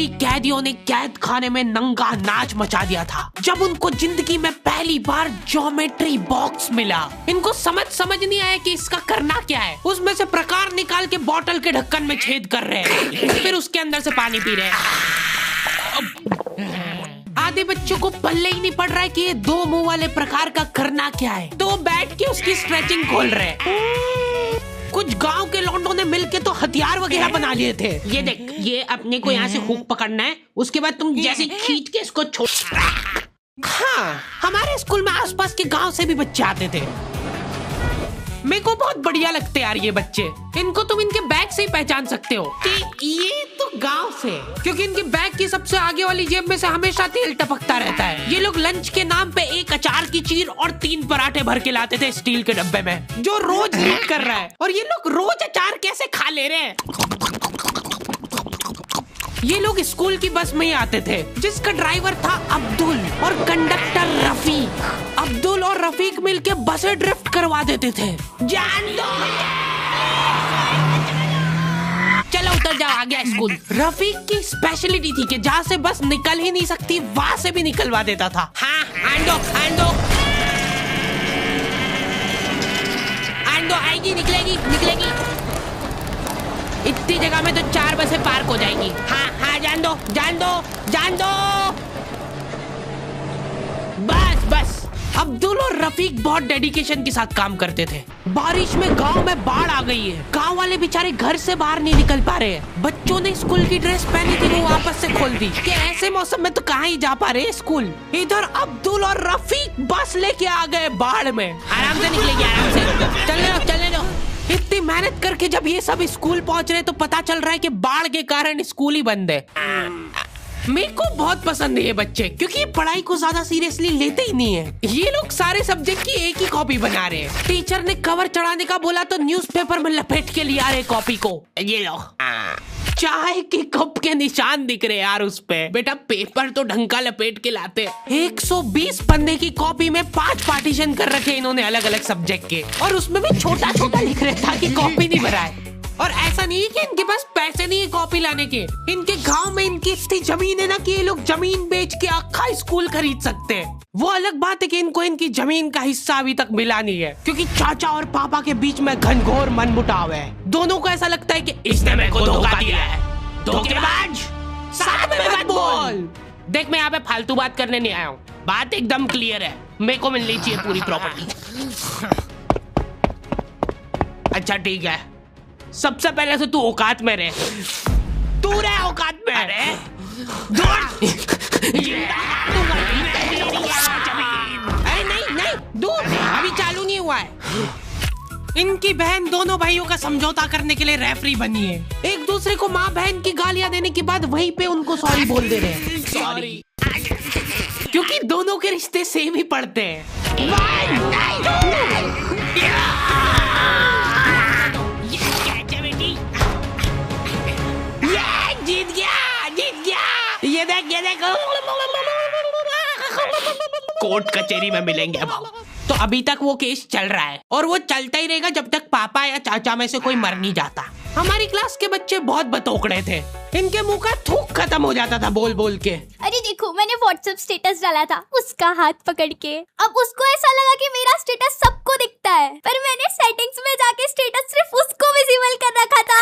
दिल्ली कैदियों ने कैद खाने में नंगा नाच मचा दिया था जब उनको जिंदगी में पहली बार ज्योमेट्री बॉक्स मिला। इनको समझ नहीं आया कि इसका करना क्या है। उसमें से प्रकार निकाल के बोतल के ढक्कन में छेद कर रहे हैं, फिर उसके अंदर से पानी पी रहे हैं। आधे बच्चों को पल्ले ही नहीं पड़ रहा है कि ये दो मुंह वाले प्रकार का करना क्या है, तो बैठ के उसकी स्ट्रेचिंग खोल रहे हैं। कुछ गांव के लौंडों ने मिलके तो हथियार वगैरह बना लिए थे। ये देख, ये अपने को यहाँ से हुक पकड़ना है, उसके बाद तुम जैसे खींच के इसको छोड़। हाँ, हमारे स्कूल में आसपास के गांव से भी बच्चे आते थे। मेरे को बहुत बढ़िया लगते यार ये बच्चे। इनको तुम इनके बैग से ही पहचान सकते हो कि ये तो गांव से, क्योंकि इनके बैग की सबसे आगे वाली जेब में से हमेशा तेल टपकता रहता है। ये लोग लंच के नाम पे एक अचार की चीर और 3 पराठे भर के लाते थे स्टील के डब्बे में, जो रोज लीक कर रहा है। और ये लोग रोज अचार कैसे खा ले रहे हैं। ये लोग स्कूल की बस में ही आते थे, जिसका ड्राइवर था अब्दुल और कंडक्टर रफीक। अब्दुल और रफीक मिलके बसें ड्रिफ्ट करवा देते थे। जान दो, चलो उतर जाओ, आ गया स्कूल। रफीक की स्पेशलिटी थी कि जहाँ से बस निकल ही नहीं सकती वहाँ से भी निकलवा देता था। हाँ, आंदो आएगी, निकलेगी। इतनी जगह में तो 4 बसें पार्क हो जाएंगी। हाँ, जान दो। बस। अब्दुल और रफीक बहुत डेडिकेशन के साथ काम करते थे। बारिश में गांव में बाढ़ आ गई है, गांव वाले बेचारे घर से बाहर नहीं निकल पा रहे हैं। बच्चों ने स्कूल की ड्रेस पहनी थी, वो वापस से खोल दी कि ऐसे मौसम में तो कहाँ ही जा पा रहे स्कूल। इधर अब्दुल और रफीक बस लेके आ गए बाढ़ में। आराम से निकलेगी, आराम से चलने दो। इतनी मेहनत करके जब ये सब स्कूल पहुंच रहे तो पता चल रहा है कि बाढ़ के कारण स्कूल ही बंद है। मेरे को बहुत पसंद है ये बच्चे, क्योंकि ये पढ़ाई को ज्यादा सीरियसली लेते ही नहीं है। ये लोग सारे सब्जेक्ट की एक ही कॉपी बना रहे हैं। टीचर ने कवर चढ़ाने का बोला तो न्यूज़पेपर में लपेट के लिया रहे कॉपी को। ये लो, चाय के कप के निशान दिख रहे यार उस पे। बेटा पेपर तो ढंग का लपेट के लाते। 120 पन्ने की कॉपी में 5 पार्टीशन कर रखे इन्होंने अलग अलग सब्जेक्ट के, और उसमें भी छोटा लिख रहे ताकि कॉपी नहीं भराए। और ऐसा नहीं है कि इनके पास पैसे नहीं है कॉपी लाने के। इनके गांव में इनकी इतनी जमीन है ना कि ये लोग जमीन बेच के आखा स्कूल खरीद सकते हैं। वो अलग बात है कि इनको इनकी जमीन का हिस्सा अभी तक मिला नहीं है, क्योंकि चाचा और पापा के बीच में घनघोर मनमुटाव है। दोनों को ऐसा लगता है कि इसने मेरे को धोखा दिया है। धोखेबाज, साथ में मत बोल। देख, मैं यहाँ पे फालतू बात करने नहीं आया हूँ, बात एकदम क्लियर है। मेरे को मिलनी चाहिए पूरी प्रॉपर्टी। अच्छा ठीक है, सबसे पहले से तू औकात में रहे। तू रहे औकात में। अरे नहीं, दूर, अभी चालू नहीं हुआ है। इनकी बहन दोनों भाइयों का समझौता करने के लिए रेफरी बनी है। एक दूसरे को माँ बहन की गालियां देने के बाद वहीं पे उनको सॉरी बोल दे रहे हैं। सॉरी, क्योंकि दोनों के रिश्ते सेम ही पड़ते हैं। जीत गया। ये देख कोर्ट कचहरी में मिलेंगे अब। तो अभी तक वो केस चल रहा है और वो चलता ही रहेगा जब तक पापा या चाचा में से कोई मर नहीं जाता। हमारी क्लास के बच्चे बहुत बतौकड़े थे, इनके मुंह का थूक खत्म हो जाता था बोल बोल के। अरे देखो, मैंने व्हाट्सएप स्टेटस डाला था उसका हाथ पकड़ के। अब उसको ऐसा लगा कि मेरा स्टेटस सबको दिखता है, पर मैंने सेटिंग्स में जाके स्टेटस सिर्फ उसको विजिबल कर रखा था।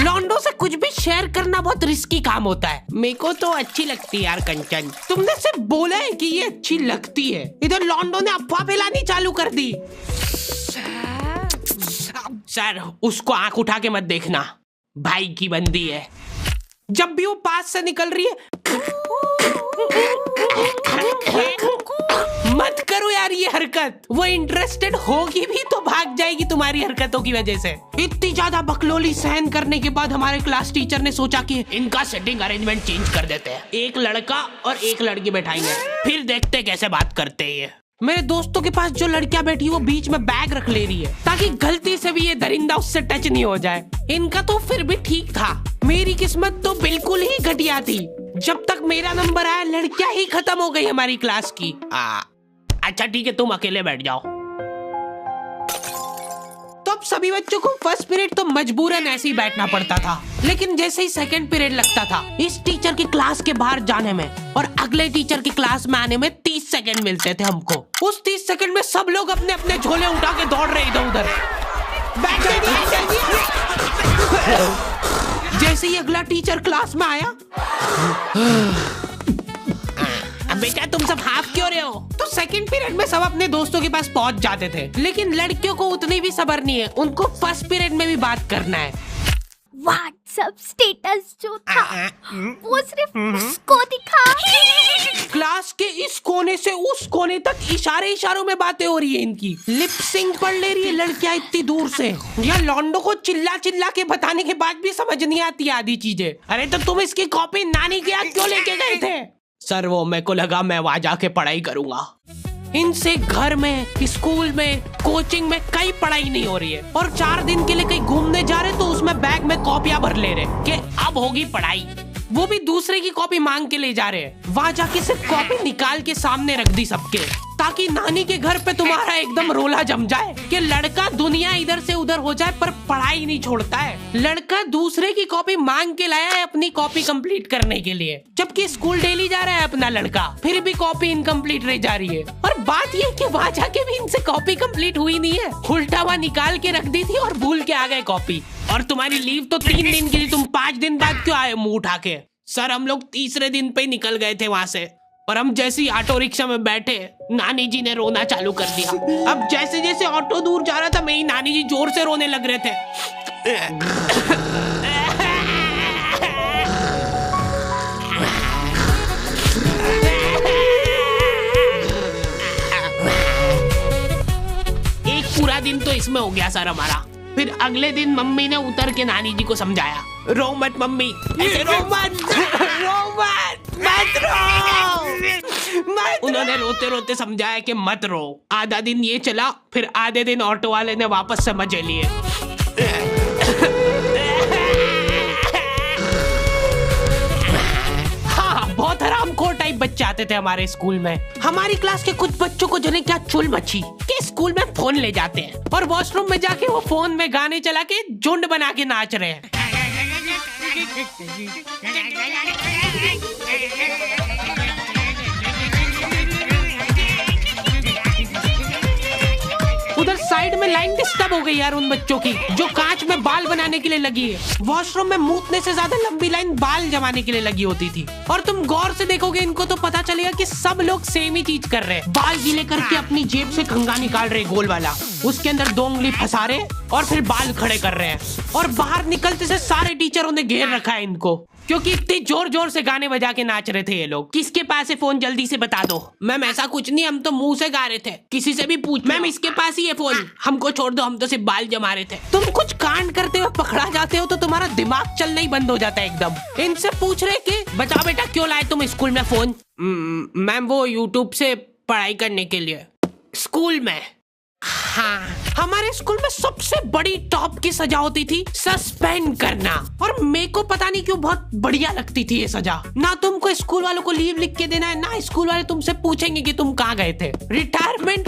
लॉन्डो से कुछ भी शेयर करना बहुत रिस्की काम होता है। मेरे को तो अच्छी लगती है यार कंचन। तुमने सिर्फ बोला है कि ये अच्छी लगती है, इधर लॉन्डो ने अफवाह फैलानी चालू कर दी। सर, उसको आंख उठा के मत देखना, भाई की बंदी है। जब भी वो पास से निकल रही है मत करो यार ये हरकत। वो इंटरेस्टेड होगी भी तो भाग जाएगी तुम्हारी हरकतों की वजह से। इतनी ज्यादा बकलोली सहन करने के बाद हमारे क्लास टीचर ने सोचा कि इनका सेटिंग अरेंजमेंट चेंज कर देते हैं। एक लड़का और एक लड़की बैठाएंगे, फिर देखते कैसे बात करते हैं ये। मेरे दोस्तों के पास जो लड़कियां बैठी वो बीच में बैग रख ले रही है ताकि गलती से भी ये दरिंदा उससे टच नहीं हो जाए। इनका तो फिर भी ठीक था, मेरी किस्मत तो बिल्कुल ही घटिया थी। जब तक मेरा नंबर आया लड़कियां ही खत्म हो गई हमारी क्लास की। अच्छा ठीक है, तुम अकेले बैठ जाओ। तो अब सभी बच्चों को फर्स्ट पीरियड तो मजबूरन ऐसे ही बैठना पड़ता था, लेकिन जैसे ही सेकंड पीरियड लगता था इस टीचर की क्लास के बाहर जाने में और अगले टीचर की क्लास में आने में 30 सेकंड मिलते थे हमको। उस 30 सेकंड में सब लोग अपने अपने झोले उठा के दौड़ रहे इधर उधर। जैसे ही अगला टीचर क्लास में आया, बेटा तुम सब हाफ क्यों रहे हो, तो सेकंड पीरियड में सब अपने दोस्तों के पास पहुंच जाते थे। लेकिन लड़कियों को उतनी भी सब्र नहीं है, उनको फर्स्ट पीरियड में भी बात करना है। व्हाट्सएप स्टेटस जो था वो सिर्फ उसको दिखा। क्लास के इस कोने से उस कोने तक इशारों में बातें हो रही है इनकी। लिप सिंक पढ़ ले रही है लड़कियां इतनी दूर से। या लौंडो को चिल्ला चिल्ला के बताने के बाद भी समझ नहीं आती आधी चीजें। अरे तो तुम इसकी कॉपी नानी के यहाँ क्यों लेके गए थे? सर वो मेरे को लगा मैं वहां जाके पढ़ाई करूंगा। इनसे घर में, स्कूल में, कोचिंग में कई पढ़ाई नहीं हो रही है और 4 दिन के लिए कहीं घूमने जा रहे तो उसमें बैग में कॉपियां भर ले रहे कि अब होगी पढ़ाई। वो भी दूसरे की कॉपी मांग के ले जा रहे हैं। वहां जाके सिर्फ कॉपी निकाल के सामने रख दी सबके, ताकि नानी के घर पे तुम्हारा एकदम रोला जम जाए कि लड़का दुनिया इधर से उधर हो जाए पर पढ़ाई नहीं छोड़ता है। लड़का दूसरे की कॉपी मांग के लाया है अपनी कॉपी कंप्लीट करने के लिए, जबकि स्कूल डेली जा रहा है अपना लड़का, फिर भी कॉपी इनकम्प्लीट रह जा रही है। और बात ये कि वहां जाके भी इनसे कॉपी कंप्लीट हुई नहीं है, उल्टा हुआ निकाल के रख दी थी और भूल के आ गए कॉपी। और तुम्हारी लीव तो 3 दिन की थी, तुम 5 दिन बाद क्यों आए मुंह उठा के? सर हम लोग तीसरे दिन पे निकल गए थे वहां से, और हम जैसे ही ऑटो रिक्शा में बैठे नानी जी ने रोना चालू कर दिया। अब जैसे जैसे ऑटो दूर जा रहा था मेरी नानी जी जोर से रोने लग रहे थे। एक पूरा दिन तो इसमें हो गया सर हमारा। फिर अगले दिन मम्मी ने उतर के नानी जी को समझाया, रो मत मम्मी, ऐसे रो मत, मत रो। उन्होंने रोते रोते समझाया कि मत रो। आधा दिन ये चला, फिर आधे दिन ऑटो वाले ने वापस से मजे लिए। बहुत हरामखोर टाइप बच्चे आते थे हमारे स्कूल में। हमारी क्लास के कुछ बच्चों को जने क्या चुल मची कि स्कूल में फोन ले जाते हैं और वॉशरूम में जाके वो फोन में गाने चला के झुंड बना के नाच रहे हैं। उधर साइड में लाइन डिस्टर्ब हो गई यार उन बच्चों की जो कांच में बाल बनाने के लिए लगी है। वॉशरूम में मूतने से ज्यादा लंबी लाइन बाल जमाने के लिए लगी होती थी। और तुम गौर से देखोगे इनको तो पता चलेगा कि सब लोग सेम ही चीज कर रहे हैं। बाल गीले करके अपनी जेब से कंघा निकाल रहे गोल वाला, उसके अंदर 2 उंगली फंसा रहे और फिर बाल खड़े कर रहे हैं। और बाहर निकलते से सारे टीचरों ने घेर रखा है इनको, क्योंकि इतने जोर जोर से गाने बजा के नाच रहे थे ये लोग। किसके पास है फोन, जल्दी से बता दो। मैम ऐसा कुछ नहीं, हम तो मुंह से गा रहे थे। किसी से भी पूछ, मैम इसके पास ही है फोन, हमको छोड़ दो, हम तो सिर्फ बाल जमा रहे थे। तुम कुछ कांड करते हुए पकड़ा जाते हो तो तुम्हारा दिमाग चलना ही बंद हो जाता है एकदम। इनसे पूछ रहे कि बताओ बेटा क्यों लाए तुम स्कूल में फोन? मैम वो यूट्यूब से पढ़ाई करने के लिए। स्कूल में? हाँ, हमारे स्कूल में सबसे बड़ी टॉप की सजा होती थी सस्पेंड करना। और मेरे को पता नहीं क्यों बहुत बढ़िया लगती थी ये सजा। ना तुमको स्कूल वालों को लीव लिख के देना है, ना स्कूल वाले तुमसे पूछेंगे कि तुम कहाँ गए थे। रिटायरमेंट